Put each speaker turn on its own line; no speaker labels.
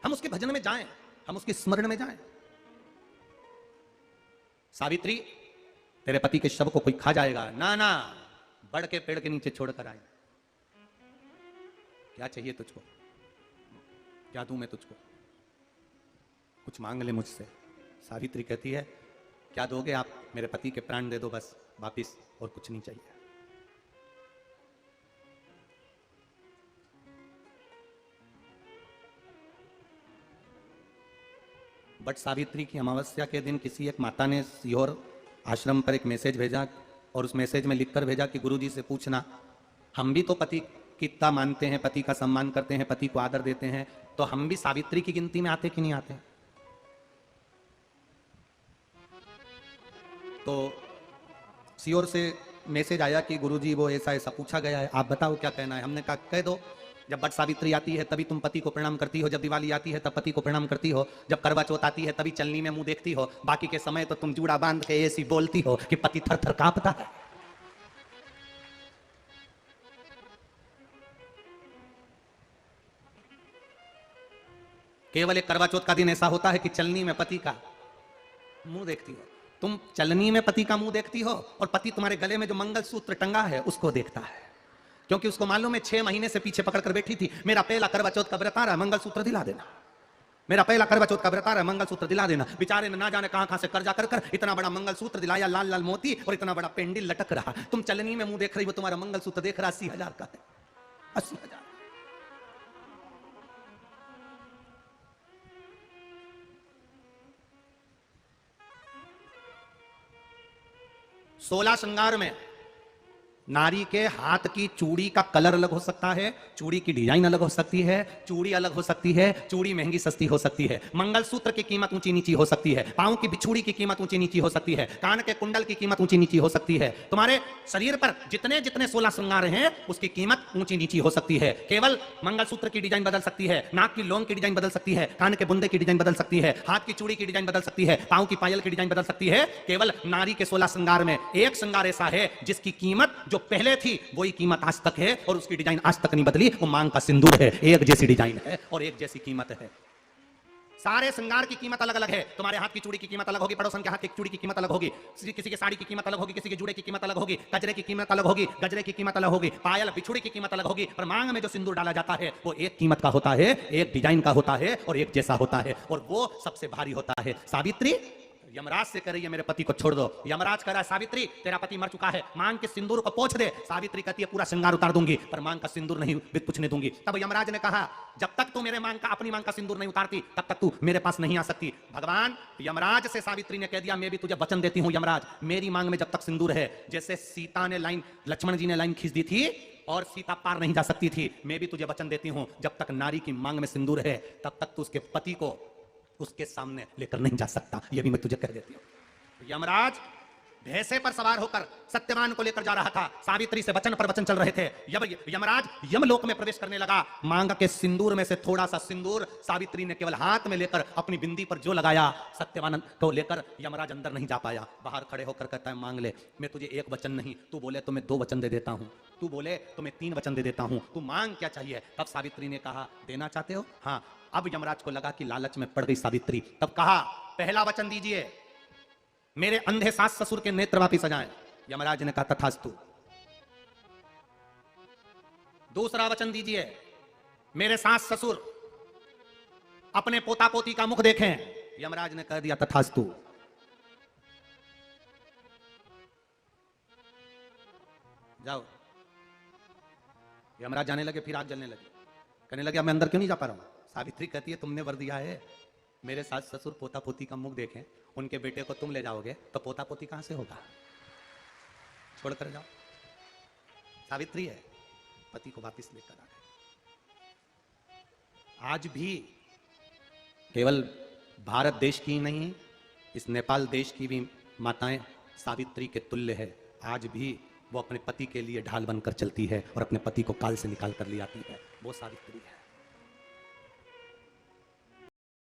हम उसके भजन में जाएं, हम उसके स्मरण में जाएं। सावित्री, तेरे पति के शव को कोई खा जाएगा, ना ना, बड़ के पेड़ के नीचे छोड़कर आए। क्या चाहिए तुझको? क्या दूं मैं तुझको? कुछ मांग ले मुझसे। सावित्री कहती है, क्या दोगे आप? मेरे पति के प्राण दे दो बस वापिस, और कुछ नहीं चाहिए। बट सावित्री की अमावस्या के दिन किसी एक माता ने सीहोर आश्रम पर एक मैसेज भेजा, और उस मैसेज में लिखकर भेजा कि गुरुजी से पूछना, हम भी तो पति की इतना मानते हैं, पति का सम्मान करते हैं, पति को आदर देते हैं, तो हम भी सावित्री की गिनती में आते कि नहीं आते? तो सीहोर से मैसेज आया कि गुरुजी वो ऐसा ऐसा पूछा गया है, आप बताओ क्या कहना है। हमने कहा कह दो, जब बट सावित्री आती है तभी तुम पति को प्रणाम करती हो, जब दिवाली आती है तब पति को प्रणाम करती हो, जब करवा चौथ आती है तभी चलनी में मुंह देखती हो, बाकी के समय तो तुम जूड़ा बांध के ऐसी बोलती हो कि पति थर थर कांपता है। केवल एक करवा चौथ का दिन ऐसा होता है कि चलनी में पति का मुंह देखती हो। तुम चलनी में पति का मुंह देखती हो, और पति तुम्हारे गले में जो मंगलसूत्र टंगा है उसको देखता है, क्योंकि उसको मालूम है 6 महीने से पीछे पकड़ कर बैठी थी, मेरा पहला करवा चौथ का व्रत आ रहा है, मंगलसूत्र दिला देना, मेरा पहला करवा चौथ का व्रत आ रहा है, मंगलसूत्र दिला देना। बेचारे ने ना जाने कहां से कर्जा कर कर इतना बड़ा मंगलसूत्र दिलाया, लाल लाल मोती और इतना बड़ा पेंडिल लटक रहा। तुम चलनी में मुंह देख रही हो, तुम्हारा मंगलसूत्र देख रहा 80,000 का है, 80,000। 16 श्रृंगार में नारी के हाथ की चूड़ी का कलर अलग हो सकता है, चूड़ी की डिजाइन अलग हो सकती है, चूड़ी अलग हो सकती है, चूड़ी महंगी सस्ती हो सकती है, मंगलसूत्र की कीमत ऊंची नीची हो सकती है, पांव की बिछुड़ी की कीमत ऊंची नीची हो सकती है, कान के कुंडल की कीमत ऊंची नीची हो सकती है। तुम्हारे शरीर पर जितने जितने 16 श्रृंगार हैं उसकी कीमत ऊंची नीची हो सकती है। केवल मंगलसूत्र की डिजाइन बदल सकती है, नाक की लौंग की डिजाइन बदल सकती है, कान के बुंदे की डिजाइन बदल सकती है, हाथ की चूड़ी की डिजाइन बदल सकती है, पांव की पायल की डिजाइन बदल सकती है। केवल नारी के 16 श्रृंगार में एक श्रृंगार ऐसा है जिसकी कीमत जो पहले थी वही कीमत आज तक है, और उसकी डिजाइन आज तक नहीं बदली। वो मांग का सिंदूर है, एक जैसी डिजाइन है और एक जैसी कीमत है। सारे श्रृंगार की कीमत अलग अलग है। तुम्हारे हाथ की चूड़ी की कीमत अलग होगी, पड़ोसन के हाथ की चूड़ी की कीमत अलग होगी, किसी के साड़ी की कीमत अलग होगी, किसी के जूड़े की कीमत अलग होगी, गजरे की कीमत अलग होगी, गजरे की कीमत अलग होगी, पायल बिछुड़ी की कीमत अलग होगी। पर मांग में जो सिंदूर डाला जाता है वो एक कीमत का होता है, एक डिजाइन का होता है और एक जैसा होता है, और वो सबसे भारी होता है। सावित्री यमराज से कह रही है मेरे पति को छोड़ दो। यमराज कह रहा है सावित्री तेरा पति मर चुका है, मांग के सिंदूर को पोंछ दे। सावित्री कहती है पूरा श्रृंगार उतार दूंगी पर मांग का सिंदूर नहीं पूछने दूंगी। तब यमराज ने कहा जब तक तू मेरे अपनी मांग का सिंदूर नहीं उतारती तब तक तू मेरे पास नहीं आ सकती। भगवान यमराज से सावित्री ने कह दिया मैं भी तुझे वचन देती हूं यमराज, मेरी मांग में जब तक सिंदूर है, जैसे सीता ने लाइन, लक्ष्मण जी ने लाइन खींच दी थी और सीता पार नहीं जा सकती थी, मैं भी तुझे वचन देती हूं जब तक नारी की मांग में सिंदूर है तब तक तू उसके पति को उसके सामने लेकर नहीं जा सकता। यह भी मैं तुझे कह देती हूं। यमराज भैंसे पर सवार होकर सत्यवान को लेकर जा रहा था, सावित्री से वचन पर वचन चल रहे थे। यमराज यमलोक में प्रवेश करने लगा। मांग के सिंदूर में से थोड़ा सा सिंदूर सावित्री ने केवल हाथ में लेकर अपनी बिंदी पर जो लगाया, सत्यवान को लेकर यमराज अंदर नहीं जा पाया। बाहर खड़े होकर कहता है मांग ले, मैं तुझे एक वचन नहीं, तू बोले तो मैं 2 वचन दे देता हूं, तू बोले तो मैं 3 वचन दे देता हूं, तू मांग क्या चाहिए। तब सावित्री ने कहा देना चाहते हो? हाँ। अब यमराज को लगा कि लालच में पड़ गई सावित्री। तब कहा पहला वचन दीजिए मेरे अंधे सास ससुर के नेत्र वापिस आ जाएं। यमराज ने कहा तथास्तु। दूसरा वचन दीजिए मेरे सास ससुर अपने पोता पोती का मुख देखें। यमराज ने कह दिया तथास्तु। जाओ। यमराज जाने लगे, फिर आग जलने लगी, कहने लगे अब मैं अंदर क्यों नहीं जा पा रहा हूं। सावित्री कहती है तुमने वर दिया है मेरे सास ससुर पोता पोती का मुख देखें, उनके बेटे को तुम ले जाओगे तो पोता पोती कहां से होगा, छोड़कर जाओ। सावित्री है, पति को वापस लेकर आ गए। आज भी केवल भारत देश की नहीं, इस नेपाल देश की भी माताएं सावित्री के तुल्य है। आज भी वो अपने पति के लिए ढाल बनकर चलती है और अपने पति को काल से निकाल कर ले आती है। वो सावित्री है।